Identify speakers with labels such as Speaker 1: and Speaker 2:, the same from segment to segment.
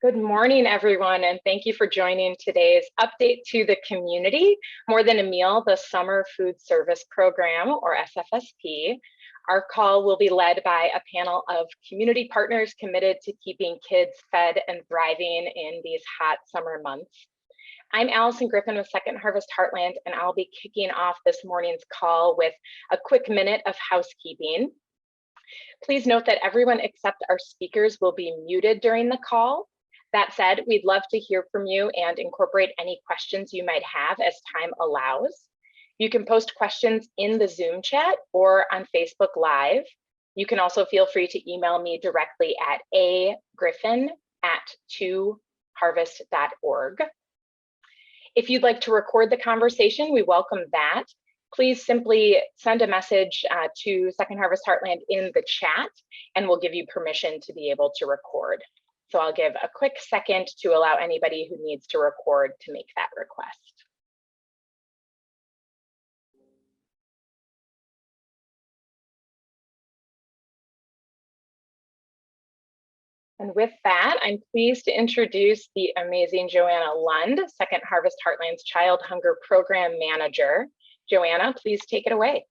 Speaker 1: Good morning, everyone, and thank you for joining today's update to the community, More Than a Meal, the Summer Food Service Program, or SFSP. Our call will be led by a panel of community partners committed to keeping kids fed and thriving in these hot summer months. I'm Allison Griffin with Second Harvest Heartland, and I'll be kicking off this morning's call with a quick minute of housekeeping. Please note that everyone except our speakers will be muted during the call. That said, we'd love to hear from you and incorporate any questions you might have as time allows. You can post questions in the Zoom chat or on Facebook Live. You can also feel free to email me directly at agriffin@2harvest.org. If you'd like to record the conversation, we welcome that. Please simply send a message to Second Harvest Heartland in the chat, and we'll give you permission to be able to record. So I'll give a quick second to allow anybody who needs to record to make that request. And with that, I'm pleased to introduce the amazing Joanna Lund, Second Harvest Heartland's Child Hunger Program Manager. Joanna, please take it away.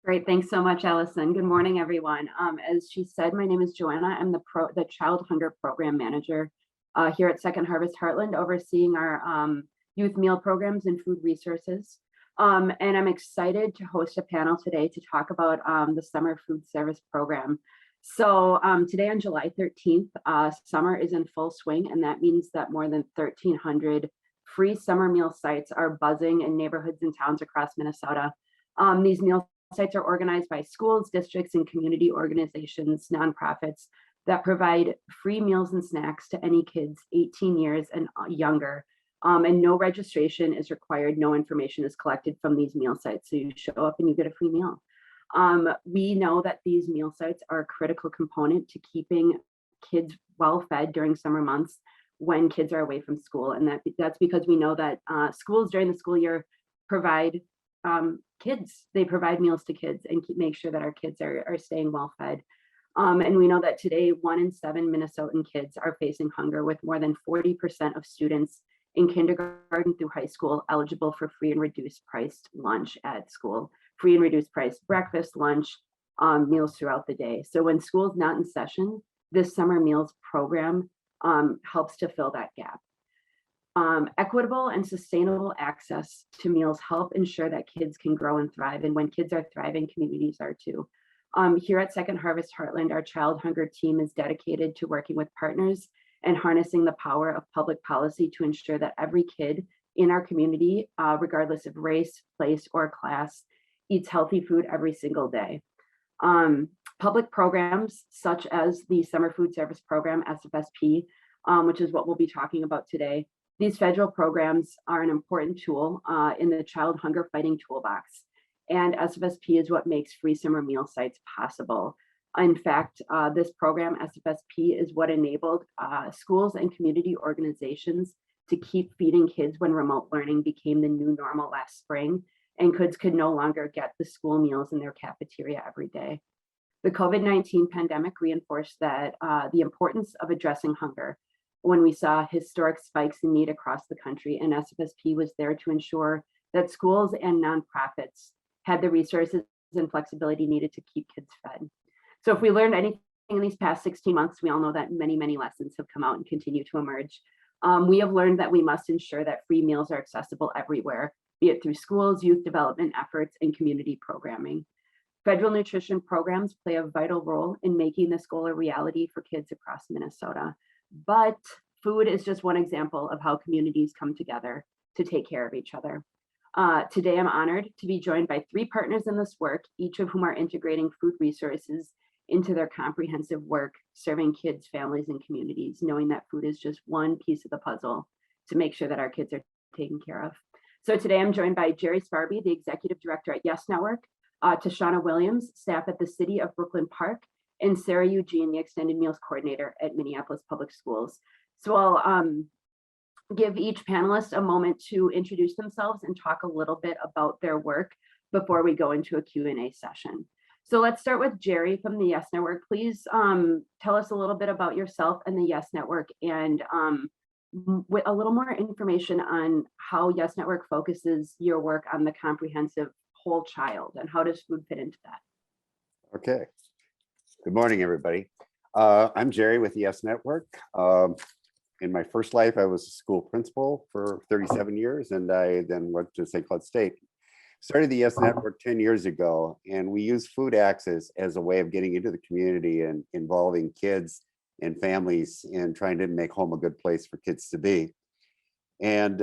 Speaker 2: Great, thanks so much, Allison. Good morning, everyone. As she said, my name is Joanna. I'm the Child Hunger Program Manager here at Second Harvest Heartland, overseeing our youth meal programs and food resources. And I'm excited to host a panel today to talk about the Summer Food Service Program. So today on July 13th, summer is in full swing, and that means that more than 1,300 free summer meal sites are buzzing in neighborhoods and towns across Minnesota. These meal sites are organized by schools, districts, and community organizations, nonprofits that provide free meals and snacks to any kids 18 years and younger. And no registration is required. No information is collected from these meal sites. So you show up and you get a free meal. We know that these meal sites are a critical component to keeping kids well fed during summer months when kids are away from school. And that's because we know that schools during the school year provide they provide meals to kids and make sure that our kids are staying well fed. And we know that today 1 in 7 Minnesotan kids are facing hunger, with more than 40% of students in kindergarten through high school eligible for free and reduced priced lunch at school, free and reduced price breakfast, lunch, meals throughout the day. So when school's not in session, this summer meals program helps to fill that gap. Equitable and sustainable access to meals help ensure that kids can grow and thrive. And when kids are thriving, communities are too. Here at Second Harvest Heartland, our child hunger team is dedicated to working with partners and harnessing the power of public policy to ensure that every kid in our community, regardless of race, place, or class, eats healthy food every single day. Public programs such as the Summer Food Service Program, SFSP, which is what we'll be talking about today. These federal programs are an important tool in the child hunger fighting toolbox, and SFSP is what makes free summer meal sites possible. In fact, this program, SFSP, is what enabled schools and community organizations to keep feeding kids when remote learning became the new normal last spring, and kids could no longer get the school meals in their cafeteria every day. The COVID-19 pandemic reinforced that the importance of addressing hunger when we saw historic spikes in need across the country, and SFSP was there to ensure that schools and nonprofits had the resources and flexibility needed to keep kids fed. So if we learned anything in these past 16 months, we all know that many, many lessons have come out and continue to emerge. We have learned that we must ensure that free meals are accessible everywhere, be it through schools, youth development efforts, and community programming. Federal nutrition programs play a vital role in making this goal a reality for kids across Minnesota. But food is just one example of how communities come together to take care of each other. Today, I'm honored to be joined by 3 partners in this work, each of whom are integrating food resources into their comprehensive work, serving kids, families, and communities, knowing that food is just one piece of the puzzle to make sure that our kids are taken care of. So today I'm joined by Jerry Sparby, the Executive Director at Yes Network, Tashana Williams, staff at the City of Brooklyn Park, and Sarah Eugene, the Extended Meals Coordinator at Minneapolis Public Schools. So I'll give each panelist a moment to introduce themselves and talk a little bit about their work before we go into a Q&A session. So let's start with Jerry from the Yes Network. Please tell us a little bit about yourself and the Yes Network, and with a little more information on how Yes Network focuses your work on the comprehensive whole child, and how does food fit into that?
Speaker 3: Okay. Good morning, everybody. I'm Jerry with the Yes Network. In my first life, I was a school principal for 37 years, and I then went to St. Cloud State. Started the Yes Network 10 years ago, and we use food access as a way of getting into the community and involving kids and families and trying to make home a good place for kids to be. And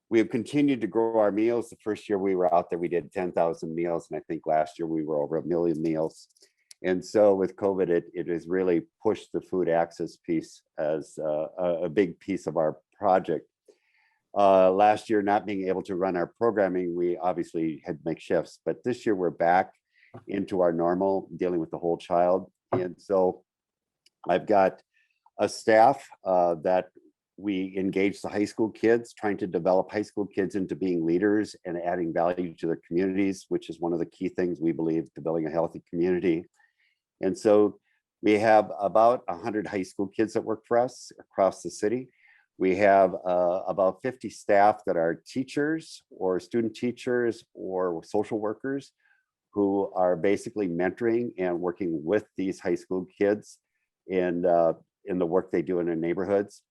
Speaker 3: we have continued to grow our meals. The first year we were out there, we did 10,000 meals, and I think last year we were over 1 million meals. And so with COVID, it has really pushed the food access piece as a big piece of our project. Last year, not being able to run our programming, we obviously had to make shifts, but this year we're back into our normal dealing with the whole child. And so I've got a staff that we engage the high school kids, trying to develop high school kids into being leaders and adding value to their communities, which is one of the key things we believe to building a healthy community. And so we have about 100 high school kids that work for us across the city. We have about 50 staff that are teachers or student teachers or social workers who are basically mentoring and working with these high school kids in the work they do in their neighborhoods.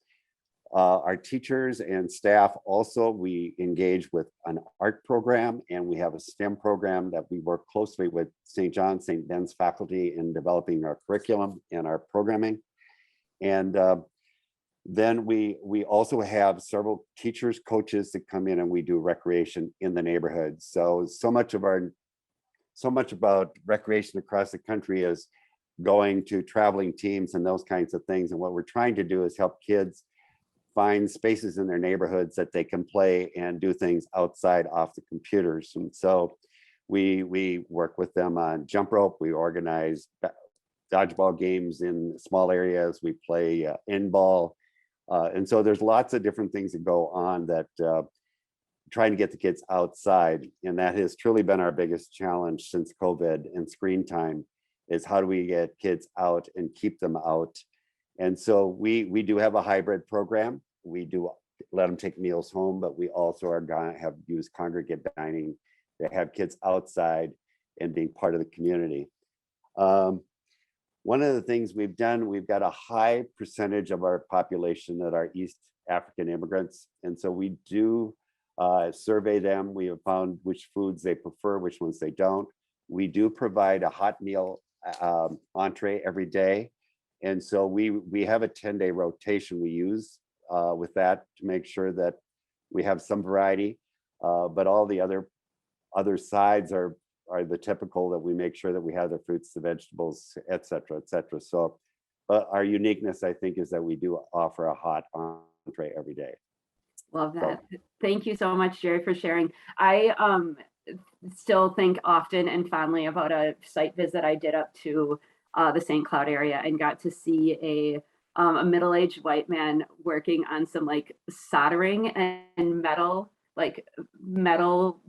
Speaker 3: Our teachers and staff also, we engage with an art program, and we have a STEM program that we work closely with St. John, St. Ben's faculty in developing our curriculum and our programming. And then we also have several teachers, coaches that come in and we do recreation in the neighborhood. So much about recreation across the country is going to traveling teams and those kinds of things. And what we're trying to do is help kids find spaces in their neighborhoods that they can play and do things outside off the computers. And so we work with them on jump rope. We organize dodgeball games in small areas. We play in-ball. And so there's lots of different things that go on that trying to get the kids outside. And that has truly been our biggest challenge since COVID and screen time, is how do we get kids out and keep them out? And so we do have a hybrid program. We do let them take meals home, but we also are going to have used congregate dining to have kids outside and being part of the community. One of the things we've done, we've got a high percentage of our population that are East African immigrants. And so we do survey them. We have found which foods they prefer, which ones they don't. We do provide a hot meal entree every day. And so we have a 10-day rotation we use with that to make sure that we have some variety, but all the other sides are the typical, that we make sure that we have the fruits, the vegetables, et cetera, et cetera. So our uniqueness, I think, is that we do offer a hot entree every day.
Speaker 2: Love that. So, thank you so much, Jerry, for sharing. I still think often and fondly about a site visit I did up to the St. Cloud area and got to see a middle-aged white man working on some like soldering and metal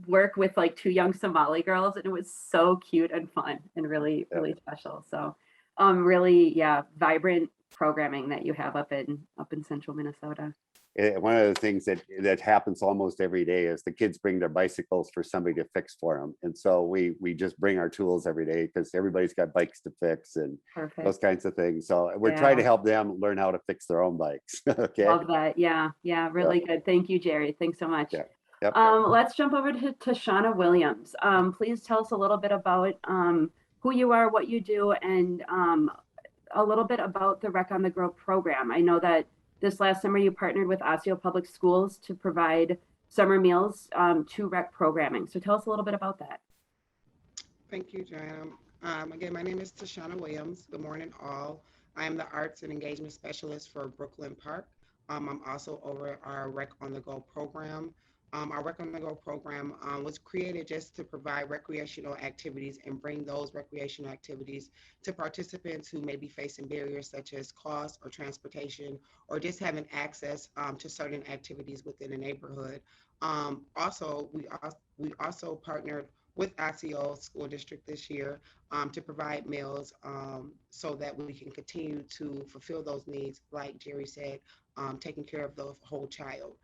Speaker 2: work with like two young Somali girls, and it was so cute and fun and really special. So really, yeah, vibrant programming that you have up in central Minnesota.
Speaker 3: One of the things that happens almost every day is the kids bring their bicycles for somebody to fix for them. And so we just bring our tools every day because everybody's got bikes to fix and those kinds of things. So we're trying to help them learn how to fix their own bikes. Okay.
Speaker 2: Love that. Yeah. Really good. Thank you, Jerry. Thanks so much.
Speaker 3: Yeah. Yep.
Speaker 2: Let's jump over to Shauna Williams. Please tell us a little bit about who you are, what you do, and a little bit about the Rec on the Grow program. I know that this last summer, you partnered with Osseo Public Schools to provide summer meals to rec programming. So tell us a little bit about that.
Speaker 4: Thank you, Joanna. Again, my name is Tashana Williams. Good morning, all. I am the Arts and Engagement Specialist for Brooklyn Park. I'm also over our Rec on the Go program. Our Rec on the Go program was created just to provide recreational activities and bring those recreational activities to participants who may be facing barriers such as cost or transportation, or just having access to certain activities within a neighborhood. Also, we also partnered with ICO School District this year to provide meals so that we can continue to fulfill those needs, like Jerry said, taking care of the whole child.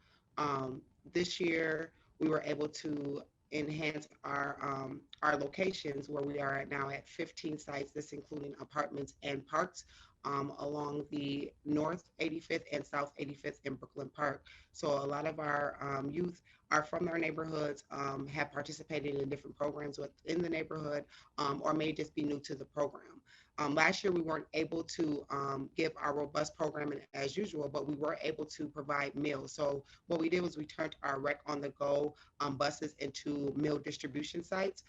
Speaker 4: This year, we were able to enhance our locations where we are at now at 15 sites, this including apartments and parks along the North 85th and South 85th in Brooklyn Park. So a lot of our youth are from our neighborhoods, have participated in different programs within the neighborhood, or may just be new to the program. Last year, we weren't able to give our robust programming as usual, but we were able to provide meals. So what we did was we turned our Rec on the Go buses into meal distribution sites,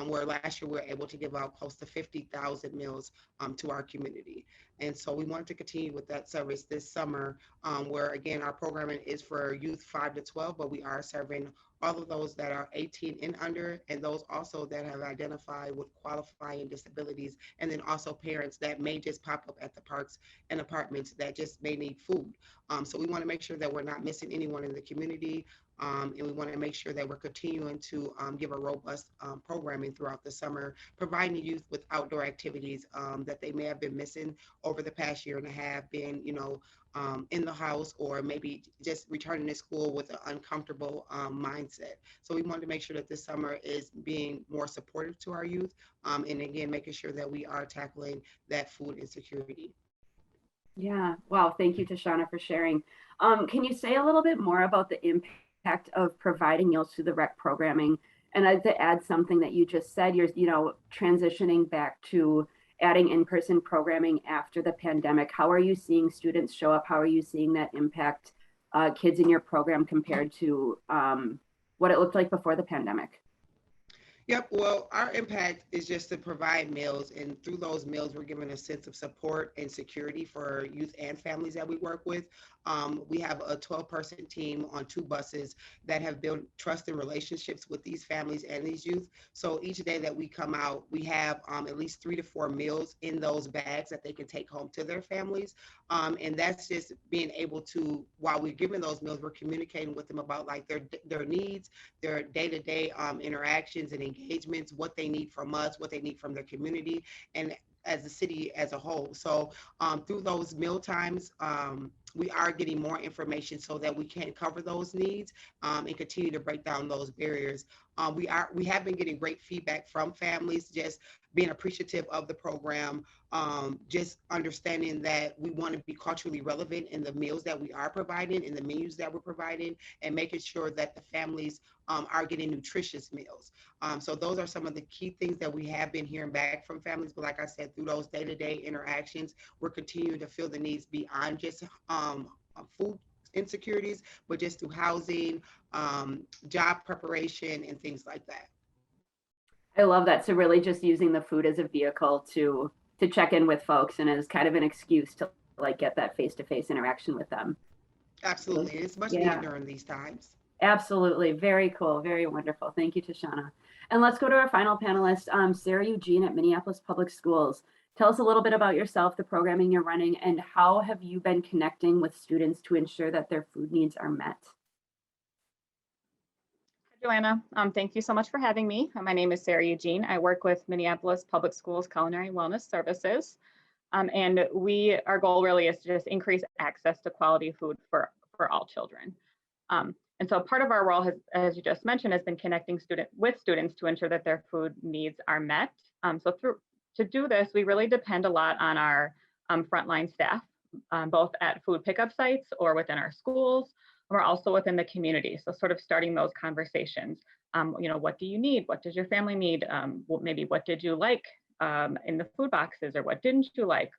Speaker 4: where last year we were able to give out close to 50,000 meals to our community. And so we wanted to continue with that service this summer, where again, our programming is for youth 5 to 12, but we are serving all of those that are 18 and under, and those also that have identified with qualifying disabilities, and then also parents that may just pop up at the parks and apartments that just may need food. So we want to make sure that we're not missing anyone in the community, and we want to make sure that we're continuing to give a robust programming throughout the summer, providing youth with outdoor activities that they may have been missing over the past year and a half, being, in the house, or maybe just returning to school with an uncomfortable mindset. So we wanted to make sure that this summer is being more supportive to our youth, and again, making sure that we are tackling that food insecurity.
Speaker 2: Yeah. Wow. Thank you, Tashana, for sharing. Can you say a little bit more about the impact of providing meals through the rec programming? And I'd to add something that you just said, you're, transitioning back to adding in-person programming after the pandemic. How are you seeing students show up? How are you seeing that impact kids in your program compared to what it looked like before the pandemic?
Speaker 4: Yep. Well, our impact is just to provide meals, and through those meals, we're giving a sense of support and security for youth and families that we work with. We have a 12-person team on 2 buses that have built trust and relationships with these families and these youth. So each day that we come out, we have at least 3 to 4 meals in those bags that they can take home to their families. And that's just being able to, while we're giving those meals, we're communicating with them about like their needs, their day-to-day interactions and engagements, what they need from us, what they need from their community, and as a city as a whole. So through those meal times, we are getting more information so that we can cover those needs and continue to break down those barriers. We have been getting great feedback from families, just being appreciative of the program, just understanding that we want to be culturally relevant in the meals that we are providing, in the menus that we're providing, and making sure that the families are getting nutritious meals. So those are some of the key things that we have been hearing back from families. But like I said, through those day-to-day interactions, we're continuing to fill the needs beyond just food insecurities, but just through housing, job preparation, and things like that.
Speaker 2: I love that. So really just using the food as a vehicle to check in with folks and as kind of an excuse to like get that face-to-face interaction with them.
Speaker 4: Absolutely. It's much needed during these times.
Speaker 2: Absolutely. Very cool. Very wonderful. Thank you, Tashana. And let's go to our final panelist, Sarah Eugene at Minneapolis Public Schools. Tell us a little bit about yourself, the programming you're running, and how have you been connecting with students to ensure that their food needs are met?
Speaker 5: Joanna, thank you so much for having me. My name is Sarah Eugene. I work with Minneapolis Public Schools Culinary Wellness Services. And our goal really is to just increase access to quality food for all children. And so part of our role has, as you just mentioned, has been connecting with students to ensure that their food needs are met. To do this, we really depend a lot on our frontline staff, both at food pickup sites or within our schools. We're also within the community. So sort of starting those conversations, what do you need? What does your family need? Maybe what did you like in the food boxes, or what didn't you like?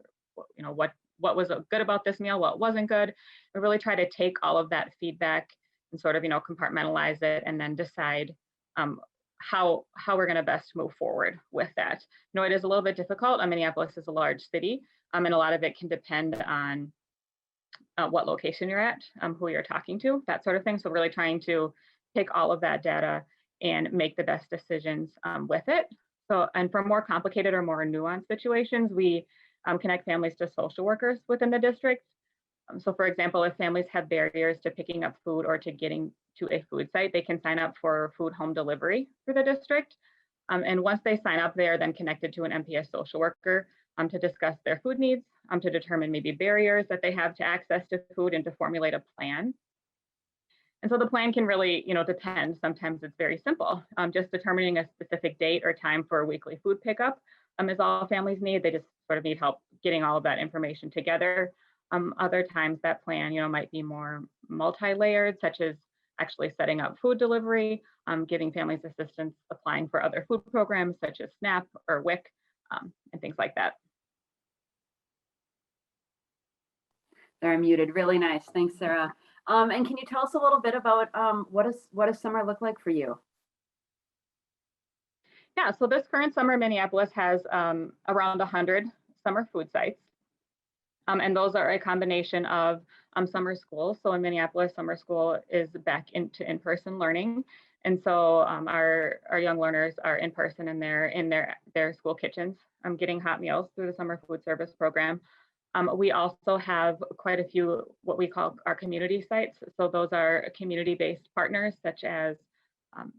Speaker 5: What was good about this meal? What wasn't good? We really try to take all of that feedback and sort of, compartmentalize it and then decide how we're going to best move forward with that. It is a little bit difficult. Minneapolis is a large city, and a lot of it can depend on what location you're at, who you're talking to, that sort of thing. So really trying to take all of that data and make the best decisions with it. So, and for more complicated or more nuanced situations, we connect families to social workers within the district. So for example, if families have barriers to picking up food or to getting to a food site, they can sign up for food home delivery through the district. And once they sign up, they are then connected to an MPS social worker to discuss their food needs, to determine maybe barriers that they have to access to food and to formulate a plan. And so the plan can really, depend. Sometimes it's very simple. Just determining a specific date or time for a weekly food pickup is all families need. They just sort of need help getting all of that information together. Other times that plan, might be more multi-layered, such as actually setting up food delivery, giving families assistance applying for other food programs such as SNAP or WIC, and things like that.
Speaker 2: They're muted. Really nice. Thanks, Sarah. And can you tell us a little bit about what does summer look like for you?
Speaker 5: Yeah, so this current summer, Minneapolis has around 100 summer food sites. And those are a combination of summer school. So in Minneapolis, summer school is back into in-person learning. And so our young learners are in person and they're in their school kitchens getting hot meals through the summer food service program. We also have quite a few what we call our community sites. So those are community-based partners such as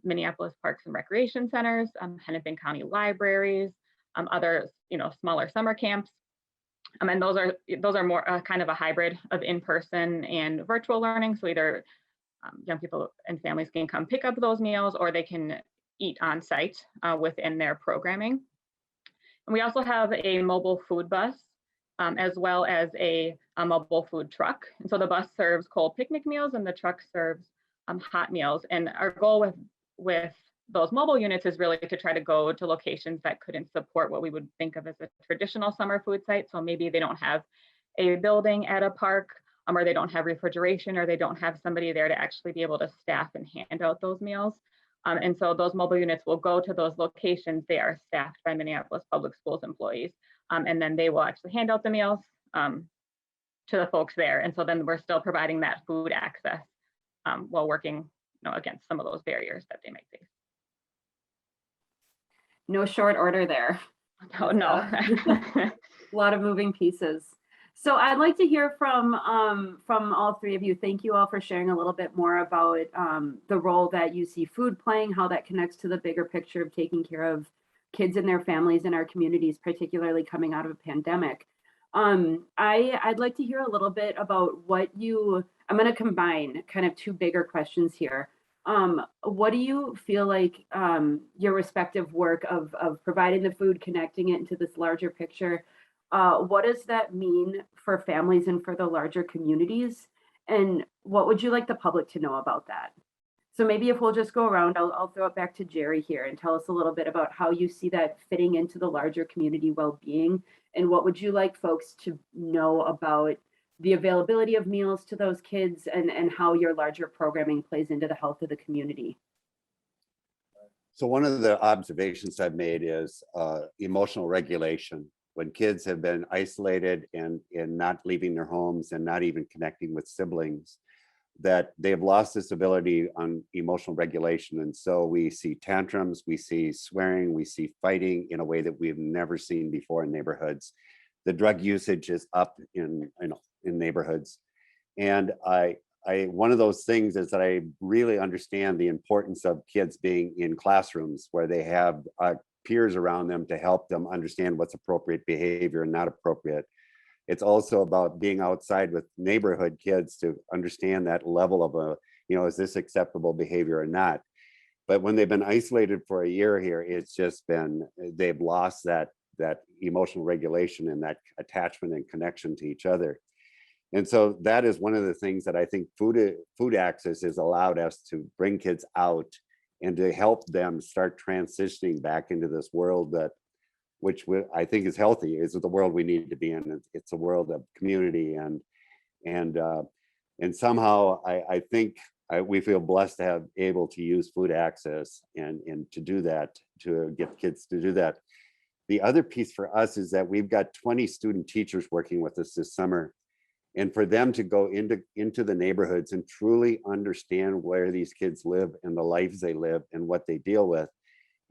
Speaker 5: Minneapolis Parks and Recreation Centers, Hennepin County Libraries, other smaller summer camps. And those are more kind of a hybrid of in-person and virtual learning. So either young people and families can come pick up those meals or they can eat on site within their programming. And we also have a mobile food bus as well as a mobile food truck. And so the bus serves cold picnic meals and the truck serves hot meals. And our goal with those mobile units is really to try to go to locations that couldn't support what we would think of as a traditional summer food site. So maybe they don't have a building at a park, or they don't have refrigeration, or they don't have somebody there to actually be able to staff and hand out those meals. And so those mobile units will go to those locations. They are staffed by Minneapolis Public Schools employees. And then they will actually hand out the meals to the folks there. And so then we're still providing that food access while working against some of those barriers that they might face.
Speaker 2: No short order there.
Speaker 5: Oh, no.
Speaker 2: A lot of moving pieces. So I'd like to hear from all three of you. Thank you all for sharing a little bit more about the role that you see food playing, how that connects to the bigger picture of taking care of kids and their families in our communities, particularly coming out of a pandemic. I'd like to hear a little bit about I'm going to combine kind of two bigger questions here. What do you feel like your respective work of providing the food, connecting it into this larger picture, what does that mean for families and for the larger communities? And what would you like the public to know about that? So maybe if we'll just go around, I'll throw it back to Jerry here and tell us a little bit about how you see that fitting into the larger community well-being, and what would you like folks to know about the availability of meals to those kids and how your larger programming plays into the health of the community.
Speaker 3: So one of the observations I've made is emotional regulation. When kids have been isolated and not leaving their homes and not even connecting with siblings, that they've lost this ability on emotional regulation. And so we see tantrums, we see swearing, we see fighting in a way that we've never seen before in neighborhoods. The drug usage is up in neighborhoods. And one of those things is that I really understand the importance of kids being in classrooms where they have peers around them to help them understand what's appropriate behavior and not appropriate. It's also about being outside with neighborhood kids to understand that level of is this acceptable behavior or not? But when they've been isolated for a year here, it's just been, they've lost that emotional regulation and that attachment and connection to each other. And so that is one of the things that I think food access has allowed us to bring kids out and to help them start transitioning back into this world which I think is healthy, is the world we need to be in. It's a world of community and somehow I think we feel blessed to have able to use food access and to do that, to get kids to do that. The other piece for us is that we've got 20 student teachers working with us this summer. And for them to go into the neighborhoods and truly understand where these kids live and the lives they live and what they deal with.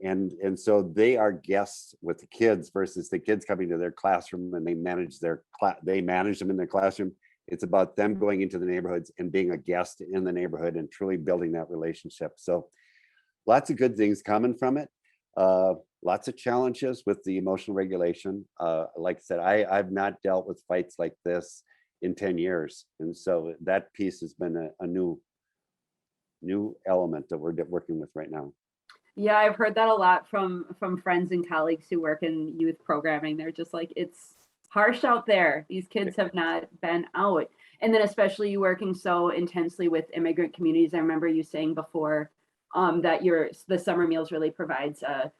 Speaker 3: And so they are guests with the kids versus the kids coming to their classroom and they manage them in their classroom. It's about them going into the neighborhoods and being a guest in the neighborhood and truly building that relationship. So lots of good things coming from it. Lots of challenges with the emotional regulation. Like I said, I've not dealt with fights like this in 10 years. And so that piece has been a new element that we're working with right now.
Speaker 2: Yeah, I've heard that a lot from friends and colleagues who work in youth programming. They're just like, it's harsh out there. These kids have not been out. And then especially you working so intensely with immigrant communities. I remember you saying before that the summer meals really provides a,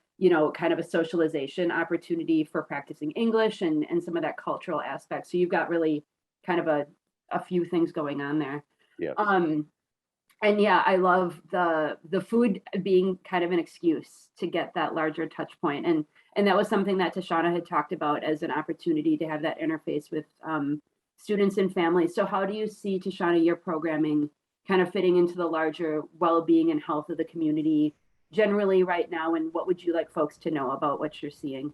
Speaker 2: kind of a socialization opportunity for practicing English and some of that cultural aspect. So you've got really kind of a few things going on there.
Speaker 3: Yeah.
Speaker 2: And yeah, I love the food being kind of an excuse to get that larger touch point. And that was something that Tashana had talked about as an opportunity to have that interface with students and families. So how do you see, Tashana, your programming kind of fitting into the larger well-being and health of the community generally right now? And what would you like folks to know about what you're seeing?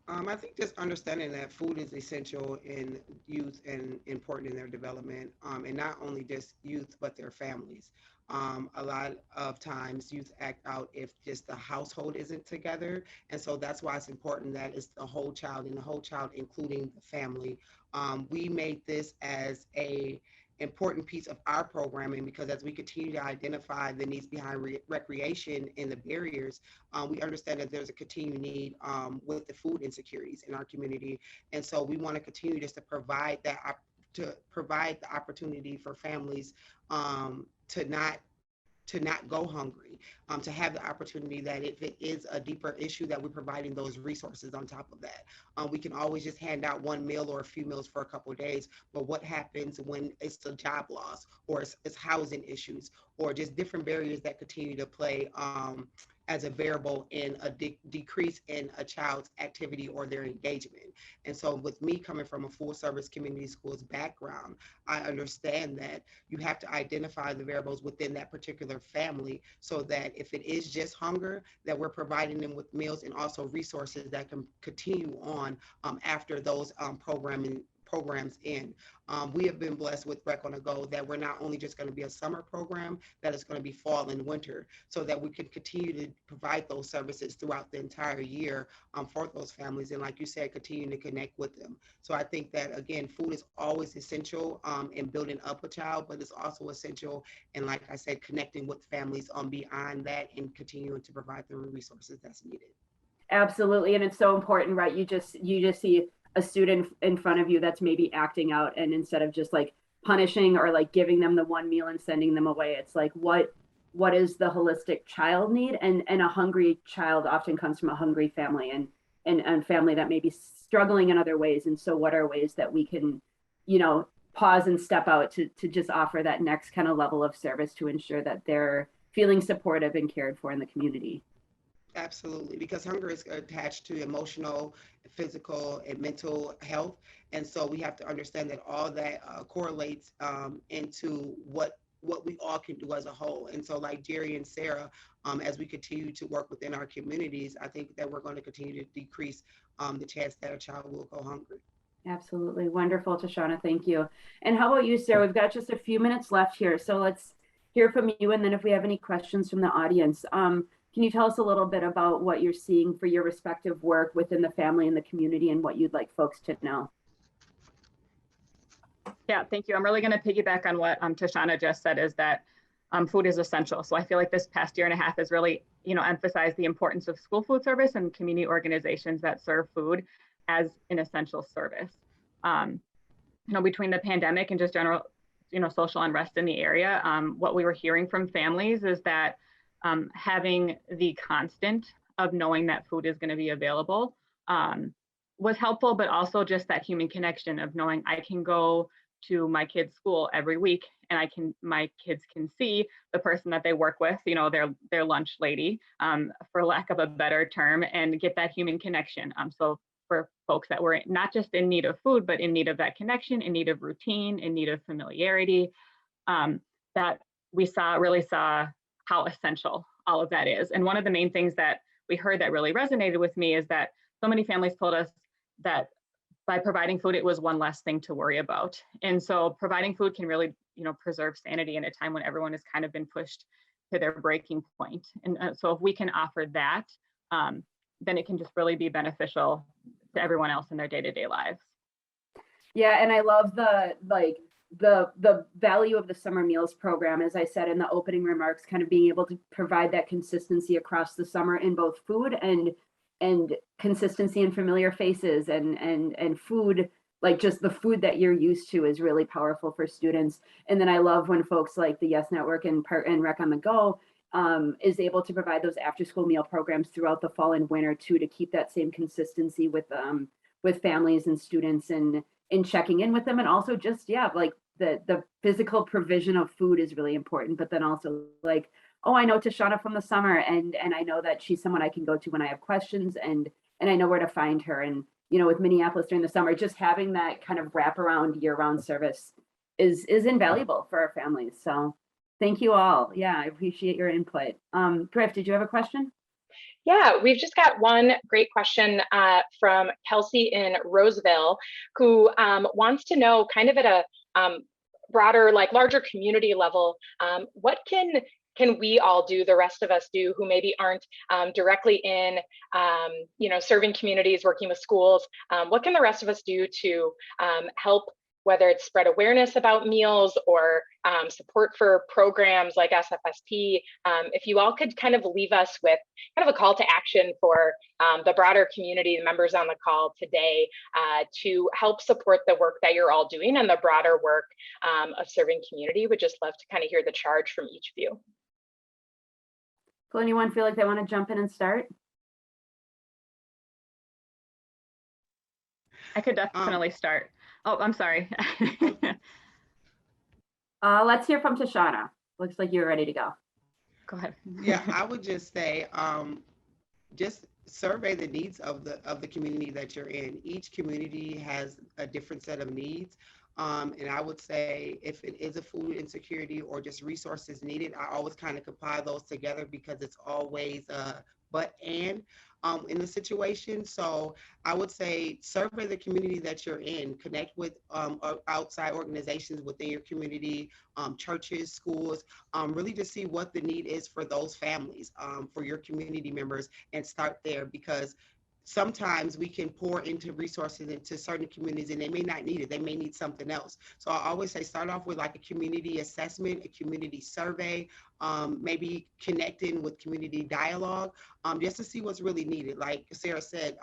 Speaker 4: I think just understanding that food is essential in youth and important in their development, and not only just youth, but their families. A lot of times youth act out if just the household isn't together. And so that's why it's important that it's the whole child, and the whole child, including the family. We made this as a important piece of our programming because as we continue to identify the needs behind recreation and the barriers, we understand that there's a continued need with the food insecurities in our community. And so we want to continue just to provide that to provide the opportunity for families to not go hungry, to have the opportunity that if it is a deeper issue that we're providing those resources on top of that. We can always just hand out one meal or a few meals for a couple of days, but what happens when it's a job loss or it's housing issues or just different barriers that continue to play as a variable in a decrease in a child's activity or their engagement. And so with me coming from a full service community schools background, I understand that you have to identify the variables within that particular family so that if it is just hunger, that we're providing them with meals and also resources that can continue on after those programs end. We have been blessed with Rec on the Go that we're not only just going to be a summer program, that it's going to be fall and winter, so that we can continue to provide those services throughout the entire year for those families. And like you said, continue to connect with them. So I think that, again, food is always essential in building up a child, but it's also essential in, like I said, connecting with families beyond that and continuing to provide the resources that's needed.
Speaker 2: Absolutely. And it's so important, right? You just see a student in front of you that's maybe acting out, and instead of just like punishing or like giving them the one meal and sending them away, it's like what is the holistic child need? And a hungry child often comes from a hungry family and family that may be struggling in other ways. And so what are ways that we can, pause and step out to just offer that next kind of level of service to ensure that they're feeling supportive and cared for in the community?
Speaker 4: Absolutely, because hunger is attached to emotional, physical, and mental health. And so we have to understand that all that correlates into what we all can do as a whole. And so like Jerry and Sarah, as we continue to work within our communities, I think that we're going to continue to decrease the chance that a child will go hungry.
Speaker 2: Absolutely. Wonderful, Tashana. Thank you. And how about you, Sarah? We've got just a few minutes left here. So let's hear from you. And then if we have any questions from the audience, can you tell us a little bit about what you're seeing for your respective work within the family and the community and what you'd like folks to know?
Speaker 5: Yeah, thank you. I'm really going to piggyback on what Tashana just said, is that food is essential. So I feel like this past year and a half has really, emphasized the importance of school food service and community organizations that serve food as an essential service. Between the pandemic and just general, social unrest in the area, what we were hearing from families is that having the constant of knowing that food is going to be available was helpful, but also just that human connection of knowing I can go to my kids' school every week and my kids can see the person that they work with, their lunch lady, for lack of a better term, and get that human connection. So for folks that were not just in need of food, but in need of that connection, in need of routine, in need of familiarity, that we really saw how essential all of that is. And one of the main things that we heard that really resonated with me is that so many families told us that by providing food, it was one less thing to worry about. And so providing food can really, preserve sanity in a time when everyone has kind of been pushed to their breaking point. And so if we can offer that, then it can just really be beneficial to everyone else in their day-to-day lives.
Speaker 2: Yeah, and I love the value of the summer meals program, as I said in the opening remarks, kind of being able to provide that consistency across the summer in both food and consistency in familiar faces and food, like just the food that you're used to is really powerful for students. And then I love when folks like the Yes Network and Rec on the Go is able to provide those after school meal programs throughout the fall and winter too, to keep that same consistency with families and students and in checking in with them. And also just, yeah, like the physical provision of food is really important, but then also like, oh, I know Tashana from the summer and I know that she's someone I can go to when I have questions and I know where to find her. And, you know, with Minneapolis during the summer, just having that kind of wraparound year-round service is invaluable for our families. So thank you all. Yeah, I appreciate your input. Griff, did you have a question?
Speaker 1: Yeah, we've just got one great question from Kelsey in Roseville, who wants to know, kind of at a broader, like larger community level, what can we all do, the rest of us do, who maybe aren't directly in, you know, serving communities, working with schools? What can the rest of us do to help, whether it's spread awareness about meals or support for programs like SFSP? If you all could kind of leave us with kind of a call to action for the broader community members on the call today to help support the work that you're all doing and the broader work of serving community, would just love to kind of hear the charge from each of you.
Speaker 2: Will anyone feel like they want to jump in and start?
Speaker 5: I could definitely start. Oh, I'm sorry.
Speaker 2: Let's hear from Tashana. Looks like you're ready to go.
Speaker 5: Go ahead.
Speaker 4: Yeah, I would just say, just survey the needs of the community that you're in. Each community has a different set of needs. And I would say if it is a food insecurity or just resources needed, I always kind of compile those together because it's always but and in the situation. So I would say survey the community that you're in, connect with outside organizations within your community, churches, schools, really to see what the need is for those families, for your community members, and start there, because sometimes we can pour into resources into certain communities and they may not need it. They may need something else. So I always say start off with like a community assessment, a community survey, maybe connecting with community dialogue, just to see what's really needed. Like Sarah said,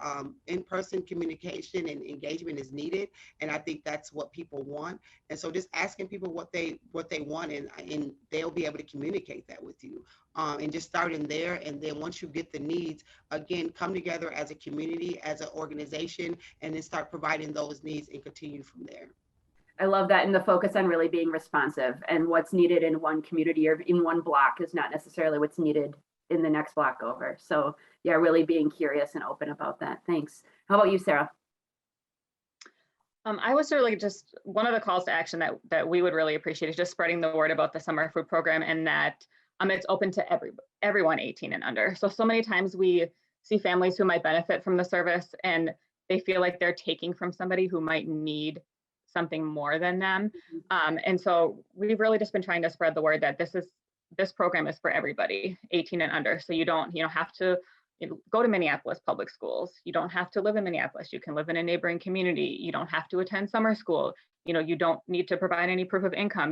Speaker 4: in-person communication and engagement is needed. And I think that's what people want. And so just asking people what they want, and they'll be able to communicate that with you. And just starting there. And then once you get the needs, again, come together as a community, as an organization, and then start providing those needs and continue from there.
Speaker 2: I love that. And the focus on really being responsive, and what's needed in one community or in one block is not necessarily what's needed in the next block over. So yeah, really being curious and open about that. Thanks. How about you, Sarah?
Speaker 5: I was really just, one of the calls to action that we would really appreciate is just spreading the word about the summer food program, and that it's open to everyone 18 and under. So many times we see families who might benefit from the service and they feel like they're taking from somebody who might need something more than them. And so we've really just been trying to spread the word that this program is for everybody 18 and under. So you don't have to go to Minneapolis public schools. You don't have to live in Minneapolis. You can live in a neighboring community. You don't have to attend summer school. You don't need to provide any proof of income.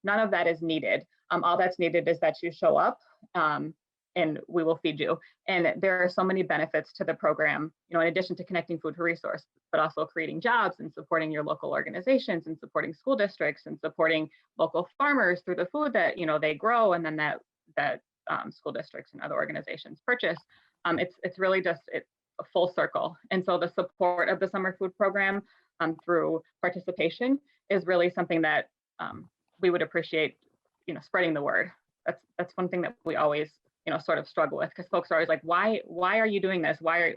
Speaker 5: None of that is needed. All that's needed is that you show up and we will feed you. And there are so many benefits to the program, in addition to connecting food to resource, but also creating jobs and supporting your local organizations and supporting school districts and supporting local farmers through the food that, they grow, and then that school districts and other organizations purchase. It's really just a full circle. And so the support of the summer food program through participation is really something that we would appreciate, spreading the word. That's one thing that we always, sort of struggle with, because folks are always like, why are you doing this? What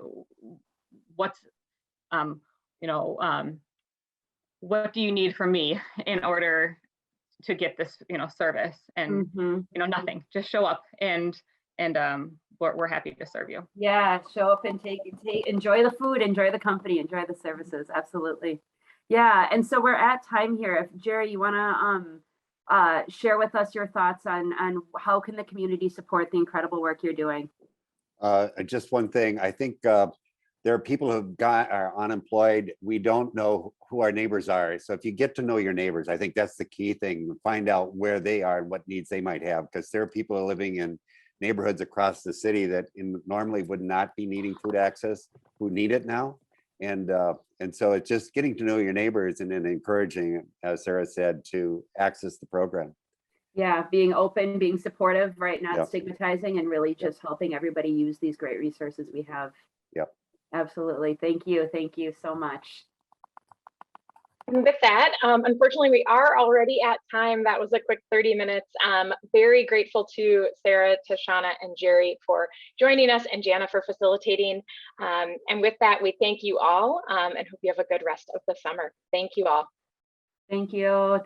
Speaker 5: do you need from me in order to get this, service? And, nothing, just show up and we're happy to serve you.
Speaker 2: Yeah, show up and enjoy the food, enjoy the company, enjoy the services. Absolutely. Yeah, and so we're at time here. If Jerry, you want to share with us your thoughts on how can the community support the incredible work you're doing.
Speaker 3: Just one thing, I think there are people who are unemployed. We don't know who our neighbors are. So if you get to know your neighbors, I think that's the key thing. Find out where they are and what needs they might have, because there are people living in neighborhoods across the city that normally would not be needing food access who need it now. And so it's just getting to know your neighbors and then encouraging, as Sarah said, to access the program.
Speaker 2: Yeah, being open, being supportive, right? Not
Speaker 3: Yep.
Speaker 2: stigmatizing, and really just helping everybody use these great resources we have.
Speaker 3: Yep.
Speaker 2: Absolutely. Thank you. Thank you so much.
Speaker 1: And with that, unfortunately, we are already at time. That was a quick 30 minutes. Very grateful to Sarah, Tashana, and Jerry for joining us, and Jana for facilitating. And with that, we thank you all and hope you have a good rest of the summer. Thank you all.
Speaker 2: Thank you.